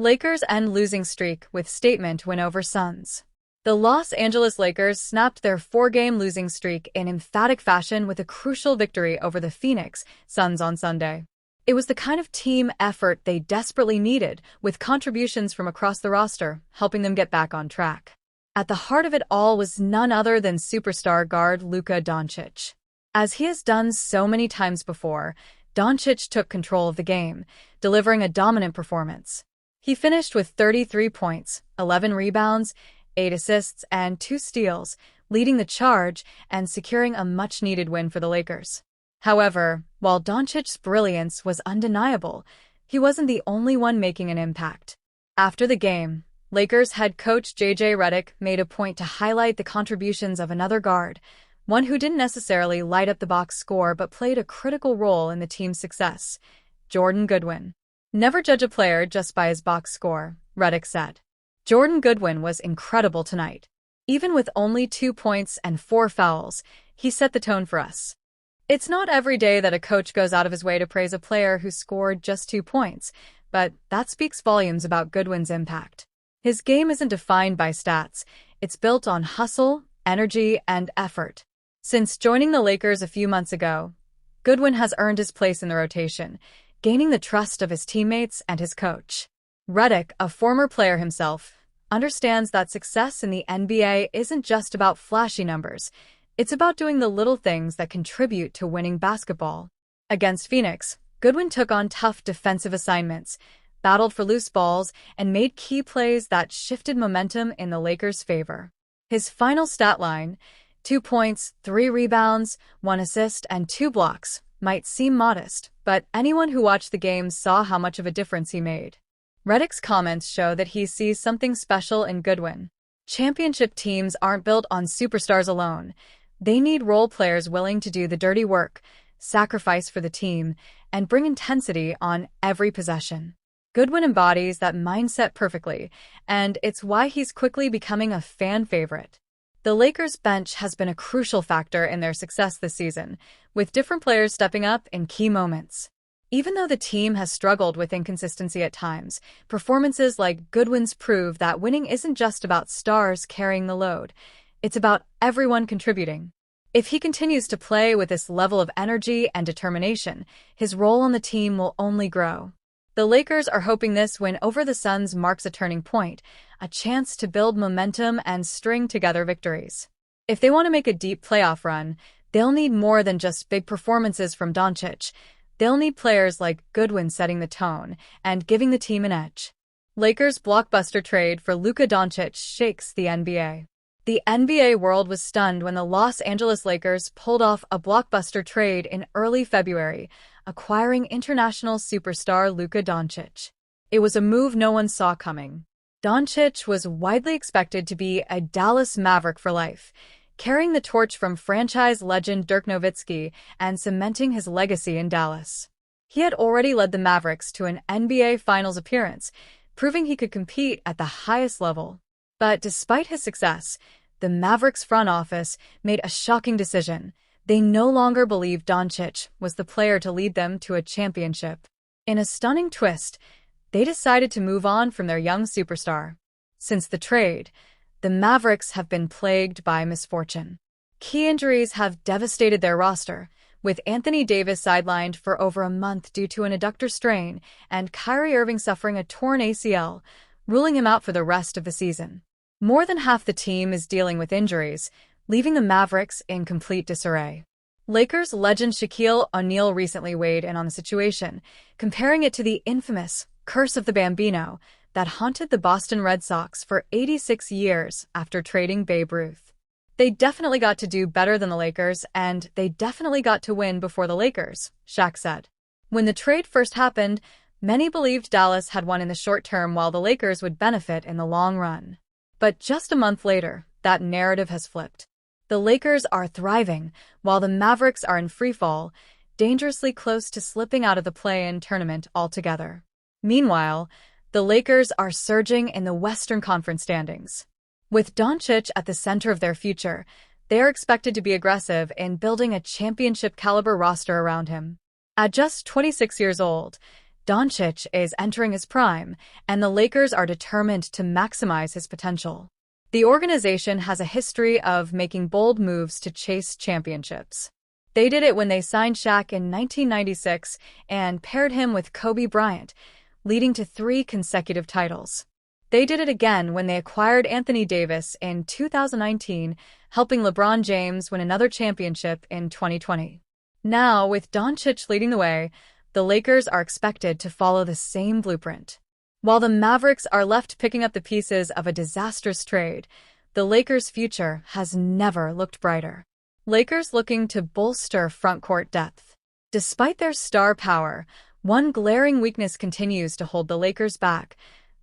Lakers end losing streak with statement win over Suns. The Los Angeles Lakers snapped their four-game losing streak in emphatic fashion with a crucial victory over the Phoenix Suns on Sunday. It was the kind of team effort they desperately needed, with contributions from across the roster helping them get back on track. At the heart of it all was none other than superstar guard Luka Doncic. As he has done so many times before, Doncic took control of the game, delivering a dominant performance. He finished with 33 points, 11 rebounds, 8 assists, and 2 steals, leading the charge and securing a much-needed win for the Lakers. However, while Doncic's brilliance was undeniable, he wasn't the only one making an impact. After the game, Lakers head coach J.J. Redick made a point to highlight the contributions of another guard, one who didn't necessarily light up the box score but played a critical role in the team's success: Jordan Goodwin. "Never judge a player just by his box score," Redick said. "Jordan Goodwin was incredible tonight. Even with only 2 points and 4 fouls, he set the tone for us." It's not every day that a coach goes out of his way to praise a player who scored just 2 points, but that speaks volumes about Goodwin's impact. His game isn't defined by stats. It's built on hustle, energy, and effort. Since joining the Lakers a few months ago, Goodwin has earned his place in the rotation, gaining the trust of his teammates and his coach. Redick, a former player himself, understands that success in the NBA isn't just about flashy numbers. It's about doing the little things that contribute to winning basketball. Against Phoenix, Goodwin took on tough defensive assignments, battled for loose balls, and made key plays that shifted momentum in the Lakers' favor. His final stat line, 2 points, 3 rebounds, 1 assist, and 2 blocks, might seem modest, but anyone who watched the game saw how much of a difference he made. Redick's comments show that he sees something special in Goodwin. Championship teams aren't built on superstars alone. They need role players willing to do the dirty work, sacrifice for the team, and bring intensity on every possession. Goodwin embodies that mindset perfectly, and it's why he's quickly becoming a fan favorite. The Lakers' bench has been a crucial factor in their success this season, with different players stepping up in key moments. Even though the team has struggled with inconsistency at times, performances like Goodwin's prove that winning isn't just about stars carrying the load. It's about everyone contributing. If he continues to play with this level of energy and determination, his role on the team will only grow. The Lakers are hoping this win over the Suns marks a turning point, a chance to build momentum and string together victories. If they want to make a deep playoff run, they'll need more than just big performances from Doncic. They'll need players like Goodwin setting the tone and giving the team an edge. Lakers' blockbuster trade for Luka Doncic shakes the NBA. The NBA world was stunned when the Los Angeles Lakers pulled off a blockbuster trade in early February, acquiring international superstar Luka Doncic. It was a move no one saw coming. Doncic was widely expected to be a Dallas Maverick for life, carrying the torch from franchise legend Dirk Nowitzki and cementing his legacy in Dallas. He had already led the Mavericks to an NBA Finals appearance, proving he could compete at the highest level. But despite his success, the Mavericks front office made a shocking decision. They no longer believed Doncic was the player to lead them to a championship. In a stunning twist, they decided to move on from their young superstar. Since the trade, the Mavericks have been plagued by misfortune. Key injuries have devastated their roster, with Anthony Davis sidelined for over a month due to an adductor strain and Kyrie Irving suffering a torn ACL, ruling him out for the rest of the season. More than half the team is dealing with injuries, leaving the Mavericks in complete disarray. Lakers legend Shaquille O'Neal recently weighed in on the situation, comparing it to the infamous curse of the Bambino that haunted the Boston Red Sox for 86 years after trading Babe Ruth. They definitely got to do better than the Lakers, and they definitely got to win before the Lakers, Shaq said. When the trade first happened, many believed Dallas had won in the short term while the Lakers would benefit in the long run. But just a month later, that narrative has flipped. The Lakers are thriving, while the Mavericks are in freefall, dangerously close to slipping out of the play-in tournament altogether. Meanwhile, the Lakers are surging in the Western Conference standings. With Doncic at the center of their future, they are expected to be aggressive in building a championship-caliber roster around him. At just 26 years old, Doncic is entering his prime, and the Lakers are determined to maximize his potential. The organization has a history of making bold moves to chase championships. They did it when they signed Shaq in 1996 and paired him with Kobe Bryant, leading to 3 consecutive titles. They did it again when they acquired Anthony Davis in 2019, helping LeBron James win another championship in 2020. Now, with Doncic leading the way, the Lakers are expected to follow the same blueprint. While the Mavericks are left picking up the pieces of a disastrous trade, the Lakers' future has never looked brighter. Lakers looking to bolster frontcourt depth. Despite their star power, one glaring weakness continues to hold the Lakers back: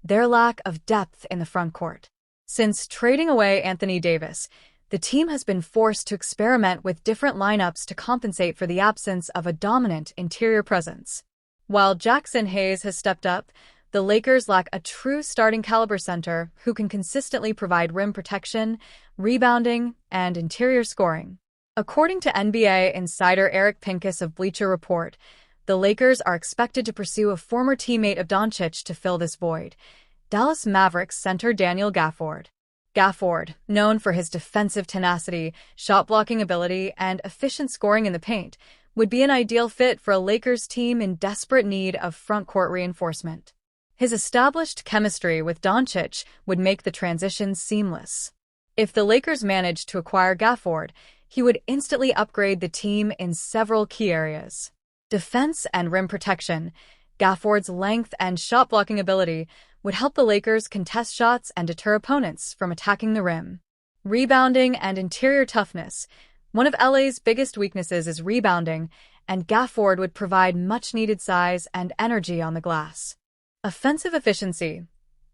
their lack of depth in the frontcourt. Since trading away Anthony Davis, the team has been forced to experiment with different lineups to compensate for the absence of a dominant interior presence. While Jackson Hayes has stepped up, the Lakers lack a true starting caliber center who can consistently provide rim protection, rebounding, and interior scoring. According to NBA insider Eric Pincus of Bleacher Report, the Lakers are expected to pursue a former teammate of Doncic to fill this void: Dallas Mavericks center Daniel Gafford. Gafford, known for his defensive tenacity, shot-blocking ability, and efficient scoring in the paint, would be an ideal fit for a Lakers team in desperate need of front-court reinforcement. His established chemistry with Doncic would make the transition seamless. If the Lakers managed to acquire Gafford, he would instantly upgrade the team in several key areas. Defense and rim protection. Gafford's length and shot-blocking ability would help the Lakers contest shots and deter opponents from attacking the rim. Rebounding and interior toughness. One of LA's biggest weaknesses is rebounding, and Gafford would provide much-needed size and energy on the glass. Offensive efficiency.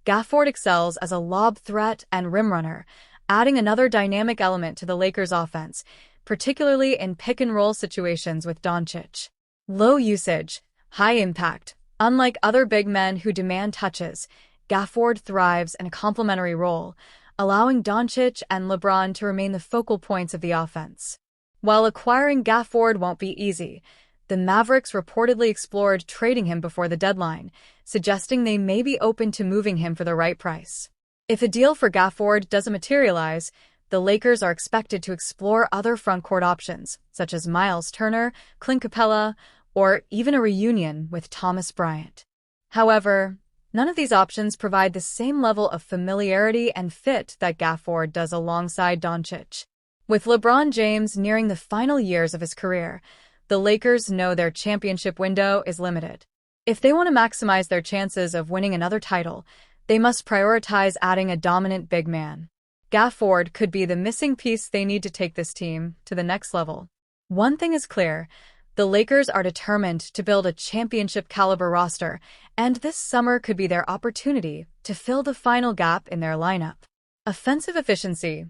Gafford excels as a lob threat and rim runner, adding another dynamic element to the Lakers' offense, particularly in pick-and-roll situations with Doncic. Low usage, high impact. Unlike other big men who demand touches, Gafford thrives in a complementary role, allowing Doncic and LeBron to remain the focal points of the offense. While acquiring Gafford won't be easy, the Mavericks reportedly explored trading him before the deadline, suggesting they may be open to moving him for the right price. If a deal for Gafford doesn't materialize, the Lakers are expected to explore other frontcourt options, such as Miles Turner, Clint Capella, or even a reunion with Thomas Bryant. However, none of these options provide the same level of familiarity and fit that Gafford does alongside Doncic. With LeBron James nearing the final years of his career, the Lakers know their championship window is limited. If they want to maximize their chances of winning another title, they must prioritize adding a dominant big man. Gafford could be the missing piece they need to take this team to the next level. One thing is clear: the Lakers are determined to build a championship-caliber roster, and this summer could be their opportunity to fill the final gap in their lineup. Offensive efficiency.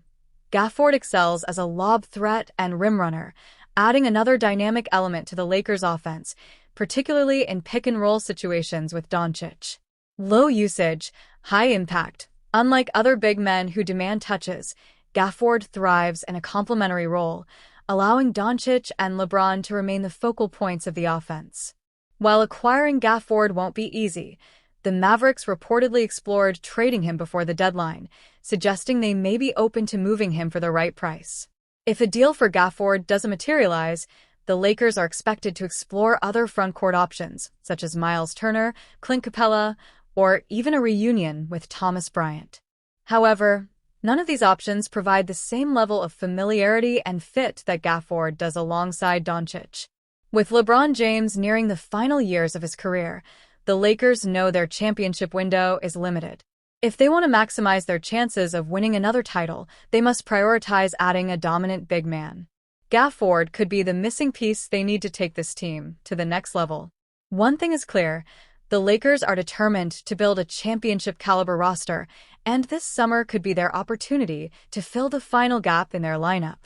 Gafford excels as a lob threat and rim runner, adding another dynamic element to the Lakers' offense, particularly in pick-and-roll situations with Doncic. Low usage, high impact. Unlike other big men who demand touches, Gafford thrives in a complementary role, allowing Doncic and LeBron to remain the focal points of the offense. While acquiring Gafford won't be easy, the Mavericks reportedly explored trading him before the deadline, suggesting they may be open to moving him for the right price. If a deal for Gafford doesn't materialize, the Lakers are expected to explore other frontcourt options, such as Miles Turner, Clint Capella, or even a reunion with Thomas Bryant. However, none of these options provide the same level of familiarity and fit that Gafford does alongside Doncic. With LeBron James nearing the final years of his career, the Lakers know their championship window is limited. If they want to maximize their chances of winning another title, they must prioritize adding a dominant big man. Gafford could be the missing piece they need to take this team to the next level. One thing is clear: the Lakers are determined to build a championship-caliber roster, and this summer could be their opportunity to fill the final gap in their lineup.